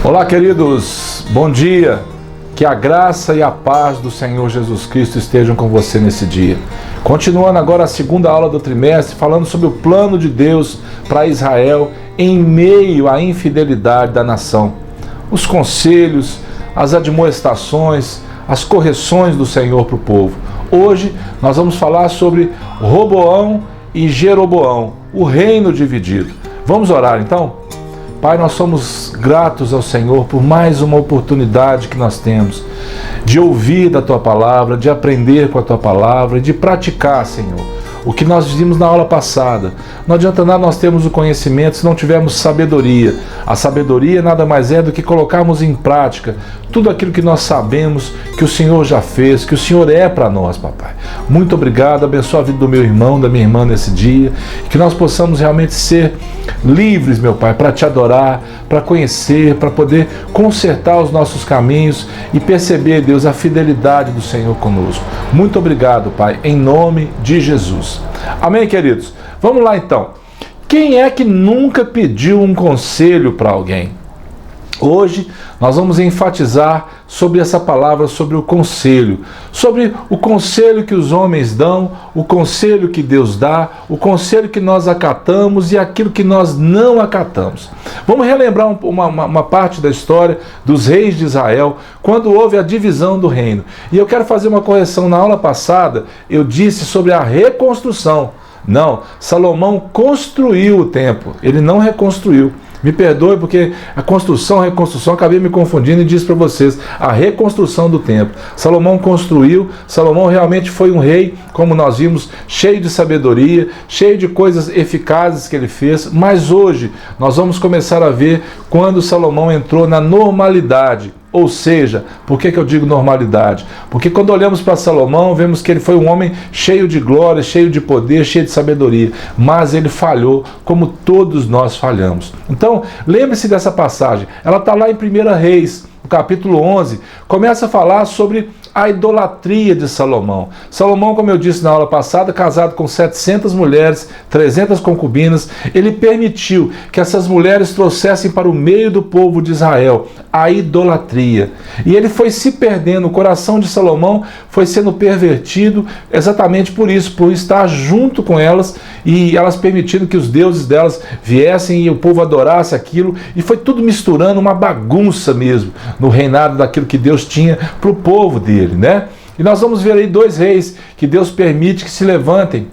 Olá, queridos, bom dia, que a graça e a paz do Senhor Jesus Cristo estejam com você nesse dia. Continuando agora a segunda aula do trimestre, falando sobre o plano de Deus para Israel em meio à infidelidade da nação. Os conselhos, as admoestações, as correções do Senhor para o povo. Hoje nós vamos falar sobre Roboão e Jeroboão, o reino dividido. Vamos orar então? Pai, nós somos gratos ao Senhor por mais uma oportunidade que nós temos de ouvir da Tua Palavra, de aprender com a Tua Palavra e de praticar, Senhor, o que nós vimos na aula passada. Não adianta nada nós termos o conhecimento se não tivermos sabedoria. A sabedoria nada mais é do que colocarmos em prática tudo aquilo que nós sabemos que o Senhor já fez, que o Senhor é para nós, papai. Muito obrigado, abençoa a vida do meu irmão, da minha irmã nesse dia, que nós possamos realmente ser livres, meu Pai, para Te adorar, para conhecer, para poder consertar os nossos caminhos e perceber, Deus, a fidelidade do Senhor conosco. Muito obrigado, Pai, em nome de Jesus. Amém, queridos? Vamos lá então. Quem é que nunca pediu um conselho para alguém? Hoje nós vamos enfatizar sobre essa palavra, sobre o conselho que os homens dão, o conselho que Deus dá, o conselho que nós acatamos e aquilo que nós não acatamos. Vamos relembrar uma parte da história dos reis de Israel, quando houve a divisão do reino. E eu quero fazer uma correção. Na aula passada eu disse sobre a reconstrução. Não, Salomão construiu o templo, ele não reconstruiu. Me perdoe porque a reconstrução, acabei me confundindo e disse para vocês, a reconstrução do templo. Salomão construiu, Salomão realmente foi um rei, como nós vimos, cheio de sabedoria, cheio de coisas eficazes que ele fez, mas hoje nós vamos começar a ver quando Salomão entrou na normalidade. Ou seja, por que eu digo normalidade? Porque quando olhamos para Salomão, vemos que ele foi um homem cheio de glória, cheio de poder, cheio de sabedoria, mas ele falhou como todos nós falhamos. Então, lembre-se dessa passagem, ela está lá em 1 Reis, no capítulo 11, começa a falar sobre a idolatria de Salomão. Salomão, como eu disse na aula passada, casado com 700 mulheres, 300 concubinas, ele permitiu que essas mulheres trouxessem para o meio do povo de Israel a idolatria. E ele foi se perdendo, o coração de Salomão foi sendo pervertido exatamente por isso, por estar junto com elas e elas permitindo que os deuses delas viessem e o povo adorasse aquilo, e foi tudo misturando, uma bagunça mesmo no reinado daquilo que Deus tinha para o povo dele, né? E nós vamos ver aí 2 reis que Deus permite que se levantem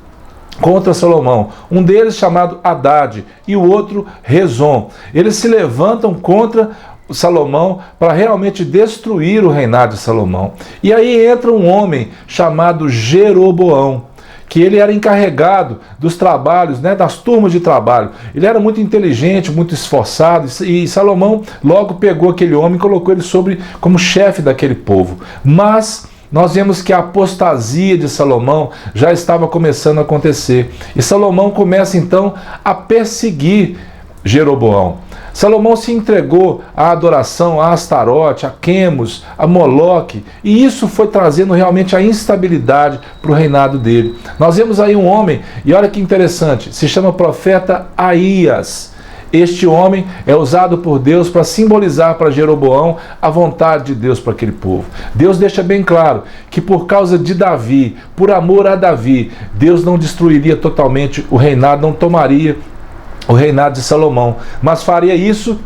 contra Salomão. Um deles chamado Haddad e o outro Rezon. Eles se levantam contra Salomão para realmente destruir o reinado de Salomão. E aí entra um homem chamado Jeroboão, que ele era encarregado dos trabalhos, né, das turmas de trabalho. Ele era muito inteligente, muito esforçado, e Salomão logo pegou aquele homem e colocou ele como chefe daquele povo. Mas nós vemos que a apostasia de Salomão já estava começando a acontecer. E Salomão começa então a perseguir Jeroboão. Salomão se entregou à adoração a Astarote, a Quemos, a Moloque, e isso foi trazendo realmente a instabilidade para o reinado dele. Nós vemos aí um homem, e olha que interessante, se chama profeta Aías. Este homem é usado por Deus para simbolizar para Jeroboão a vontade de Deus para aquele povo. Deus deixa bem claro que por causa de Davi, por amor a Davi, Deus não destruiria totalmente o reinado, não tomaria o reinado de Salomão, mas faria isso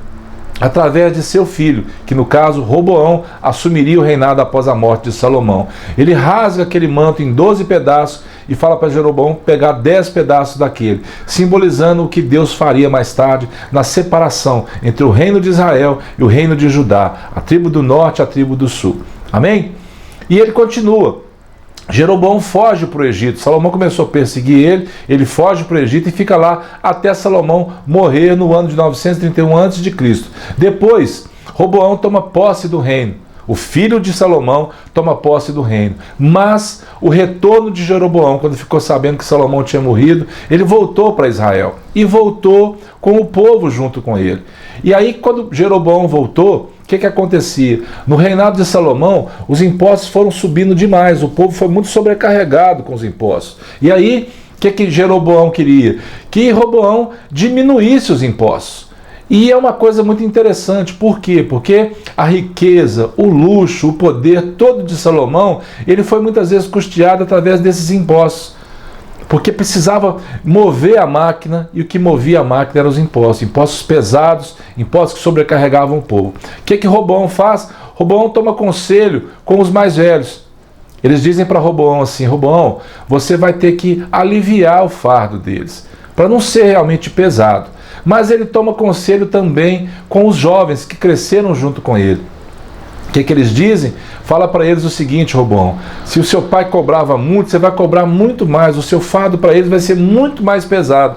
através de seu filho, que no caso Roboão assumiria o reinado após a morte de Salomão. Ele rasga aquele manto em 12 pedaços e fala para Jeroboão pegar 10 pedaços daquele, simbolizando o que Deus faria mais tarde na separação entre o reino de Israel e o reino de Judá, a tribo do norte e a tribo do sul. Amém? E ele continua. Jeroboão foge para o Egito. Salomão começou a perseguir ele foge para o Egito e fica lá até Salomão morrer no ano de 931 a.C. Depois, Roboão toma posse do reino. O filho de Salomão toma posse do reino. Mas o retorno de Jeroboão, quando ficou sabendo que Salomão tinha morrido, ele voltou para Israel. E voltou com o povo junto com ele. E aí, quando Jeroboão voltou, o que acontecia? No reinado de Salomão, os impostos foram subindo demais. O povo foi muito sobrecarregado com os impostos. E aí, o que Jeroboão queria? Que Roboão diminuísse os impostos. E é uma coisa muito interessante, por quê? Porque a riqueza, o luxo, o poder todo de Salomão, ele foi muitas vezes custeado através desses impostos. Porque precisava mover a máquina, e o que movia a máquina eram os impostos. Impostos pesados, impostos que sobrecarregavam o povo. O que Roboão faz? Roboão toma conselho com os mais velhos. Eles dizem para Roboão assim: Roboão, você vai ter que aliviar o fardo deles, para não ser realmente pesado. Mas ele toma conselho também com os jovens que cresceram junto com ele. O que eles dizem? Fala para eles o seguinte, Roboão: se o seu pai cobrava muito, você vai cobrar muito mais, o seu fardo para eles vai ser muito mais pesado.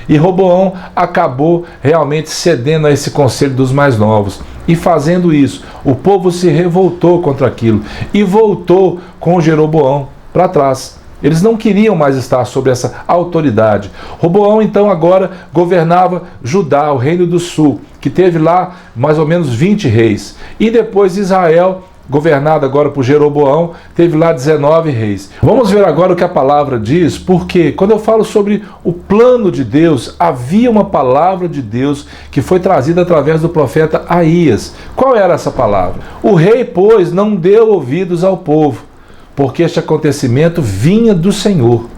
E Roboão acabou realmente cedendo a esse conselho dos mais novos. E fazendo isso, o povo se revoltou contra aquilo e voltou com Jeroboão para trás. Eles não queriam mais estar sob essa autoridade. Roboão, então, agora governava Judá, o reino do sul, que teve lá mais ou menos 20 reis. E depois Israel, governado agora por Jeroboão, teve lá 19 reis. Vamos ver agora o que a palavra diz, porque quando eu falo sobre o plano de Deus, havia uma palavra de Deus que foi trazida através do profeta Aías. Qual era essa palavra? O rei, pois, não deu ouvidos ao povo, porque este acontecimento vinha do Senhor,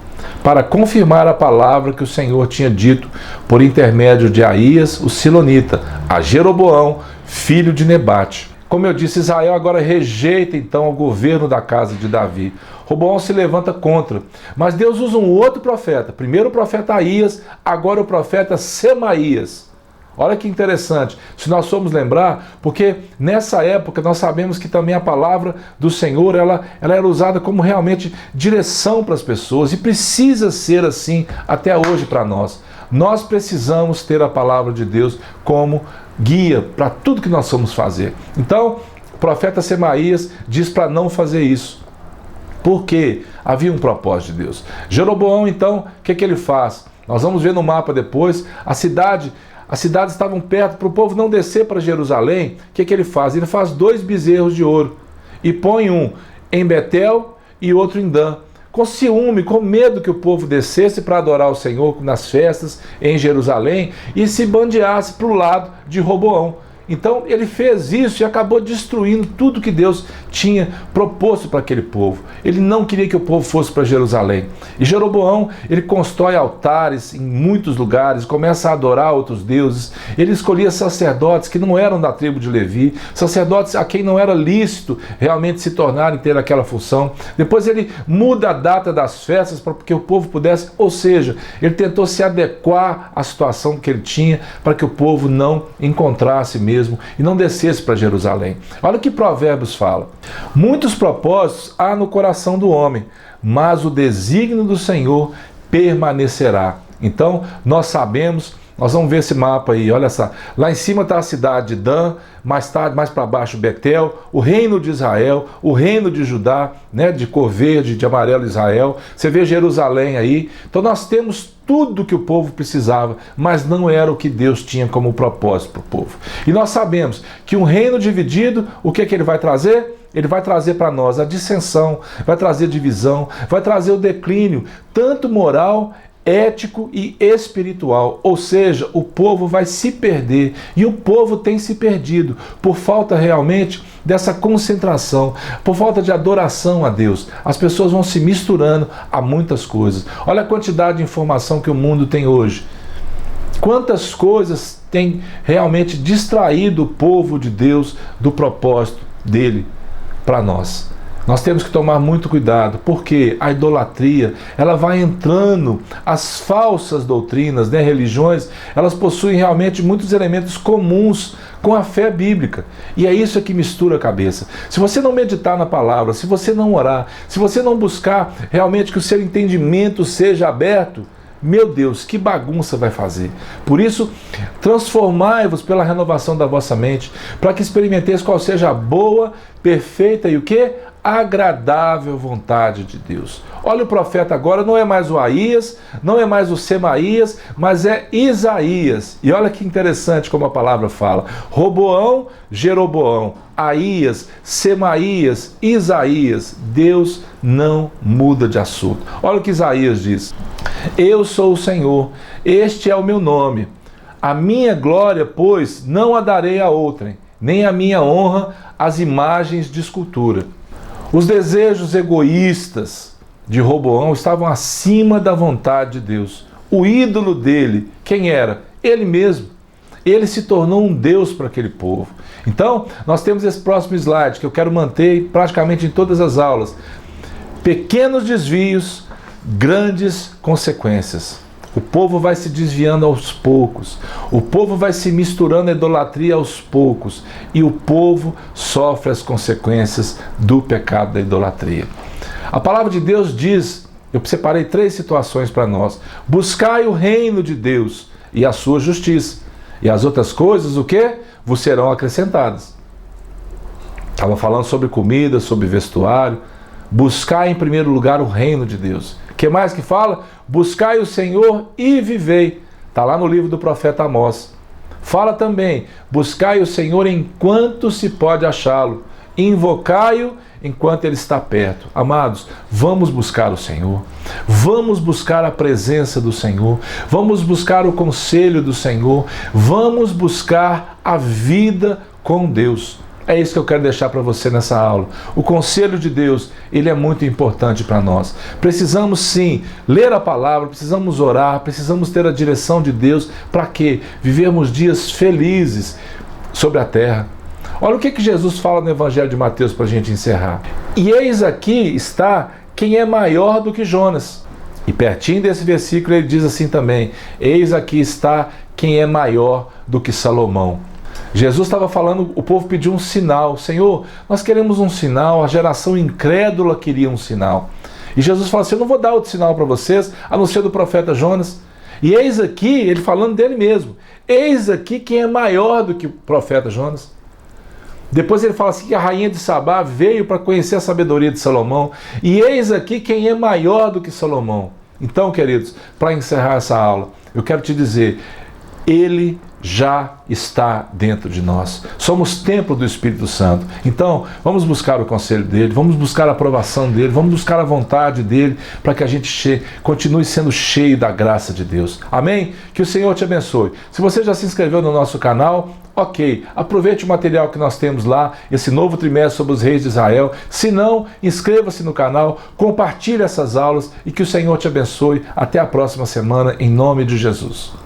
para confirmar a palavra que o Senhor tinha dito por intermédio de Aías, o silonita, a Jeroboão, filho de Nebate. Como eu disse, Israel agora rejeita então o governo da casa de Davi. Roboão se levanta contra, mas Deus usa um outro profeta. Primeiro o profeta Aías, agora o profeta Semaías. Olha que interessante, se nós formos lembrar, porque nessa época nós sabemos que também a palavra do Senhor, ela era usada como realmente direção para as pessoas, e precisa ser assim até hoje para nós. Nós precisamos ter a palavra de Deus como guia para tudo que nós vamos fazer. Então, o profeta Semaías diz para não fazer isso, porque havia um propósito de Deus. Jeroboão, então, o que ele faz? Nós vamos ver no mapa depois, as cidades estavam perto, para o povo não descer para Jerusalém. O que ele faz? Ele faz 2 bezerros de ouro e põe um em Betel e outro em Dan, com ciúme, com medo que o povo descesse para adorar o Senhor nas festas em Jerusalém e se bandeasse para o lado de Roboão. Então ele fez isso e acabou destruindo tudo que Deus tinha proposto para aquele povo. Ele não queria que o povo fosse para Jerusalém. E Jeroboão, ele constrói altares em muitos lugares, começa a adorar outros deuses. Ele escolhia sacerdotes que não eram da tribo de Levi, sacerdotes a quem não era lícito realmente se tornarem ter aquela função. Depois ele muda a data das festas para que o povo pudesse, ou seja, ele tentou se adequar à situação que ele tinha para que o povo não encontrasse mesmo e não descesse para Jerusalém. Olha o que Provérbios fala: muitos propósitos há no coração do homem, mas o desígnio do Senhor permanecerá. Então nós sabemos, nós vamos ver esse mapa aí, olha só, lá em cima está a cidade de Dan, mais para baixo Betel, o reino de Israel, o reino de Judá, né, de cor verde, de amarelo Israel, você vê Jerusalém aí. Então nós temos tudo que o povo precisava, mas não era o que Deus tinha como propósito para o povo. E nós sabemos que um reino dividido, o que ele vai trazer? Ele vai trazer para nós a dissensão, vai trazer divisão, vai trazer o declínio, tanto moral, ético e espiritual, ou seja, o povo vai se perder, e o povo tem se perdido por falta realmente dessa concentração, por falta de adoração a Deus. As pessoas vão se misturando a muitas coisas. Olha a quantidade de informação que o mundo tem hoje. Quantas coisas têm realmente distraído o povo de Deus do propósito dele para nós. Nós temos que tomar muito cuidado, porque a idolatria, ela vai entrando, as falsas doutrinas, né, religiões, elas possuem realmente muitos elementos comuns com a fé bíblica. E é isso que mistura a cabeça. Se você não meditar na palavra, se você não orar, se você não buscar realmente que o seu entendimento seja aberto, meu Deus, que bagunça vai fazer. Por isso, transformai-vos pela renovação da vossa mente, para que experimenteis qual seja a boa, perfeita e o quê? Agradável vontade de Deus. Olha, o profeta agora não é mais o Aías, não é mais o Semaías, mas é Isaías. E olha que interessante como a palavra fala. Roboão, Jeroboão, Aías, Semaías, Isaías. Deus não muda de assunto. Olha o que Isaías diz. Eu sou o Senhor, este é o meu nome. A minha glória, pois, não a darei a outrem, nem a minha honra às imagens de escultura. Os desejos egoístas de Roboão estavam acima da vontade de Deus. O ídolo dele, quem era? Ele mesmo. Ele se tornou um Deus para aquele povo. Então, nós temos esse próximo slide que eu quero manter praticamente em todas as aulas. Pequenos desvios, grandes consequências. O povo vai se desviando aos poucos. O povo vai se misturando à idolatria aos poucos. E o povo sofre as consequências do pecado da idolatria. A palavra de Deus diz, eu separei 3 situações para nós. Buscai o reino de Deus e a sua justiça. E as outras coisas, o quê? Vos serão acrescentadas. Estava falando sobre comida, sobre vestuário. Buscai em primeiro lugar o reino de Deus. O que mais que fala? Buscai o Senhor e vivei. Está lá no livro do profeta Amós. Fala também, buscai o Senhor enquanto se pode achá-lo. Invocai-o enquanto ele está perto. Amados, vamos buscar o Senhor. Vamos buscar a presença do Senhor. Vamos buscar o conselho do Senhor. Vamos buscar a vida com Deus. É isso que eu quero deixar para você nessa aula. O conselho de Deus, ele é muito importante para nós. Precisamos sim ler a palavra, precisamos orar, precisamos ter a direção de Deus. Para quê? Vivermos dias felizes sobre a terra. Olha o que Jesus fala no Evangelho de Mateus para a gente encerrar. E eis aqui está quem é maior do que Jonas. E pertinho desse versículo ele diz assim também, eis aqui está quem é maior do que Salomão. Jesus estava falando, o povo pediu um sinal. Senhor, nós queremos um sinal, a geração incrédula queria um sinal. E Jesus falou assim, eu não vou dar outro sinal para vocês, a não ser do profeta Jonas. E eis aqui, ele falando dele mesmo, eis aqui quem é maior do que o profeta Jonas. Depois ele fala assim que a rainha de Sabá veio para conhecer a sabedoria de Salomão. E eis aqui quem é maior do que Salomão. Então, queridos, para encerrar essa aula, eu quero te dizer, ele já está dentro de nós. Somos templo do Espírito Santo. Então, vamos buscar o conselho dele, vamos buscar a aprovação dele, vamos buscar a vontade dele, para que a gente continue sendo cheio da graça de Deus. Amém? Que o Senhor te abençoe. Se você já se inscreveu no nosso canal, ok, aproveite o material que nós temos lá, esse novo trimestre sobre os reis de Israel. Se não, inscreva-se no canal, compartilhe essas aulas e que o Senhor te abençoe. Até a próxima semana, em nome de Jesus.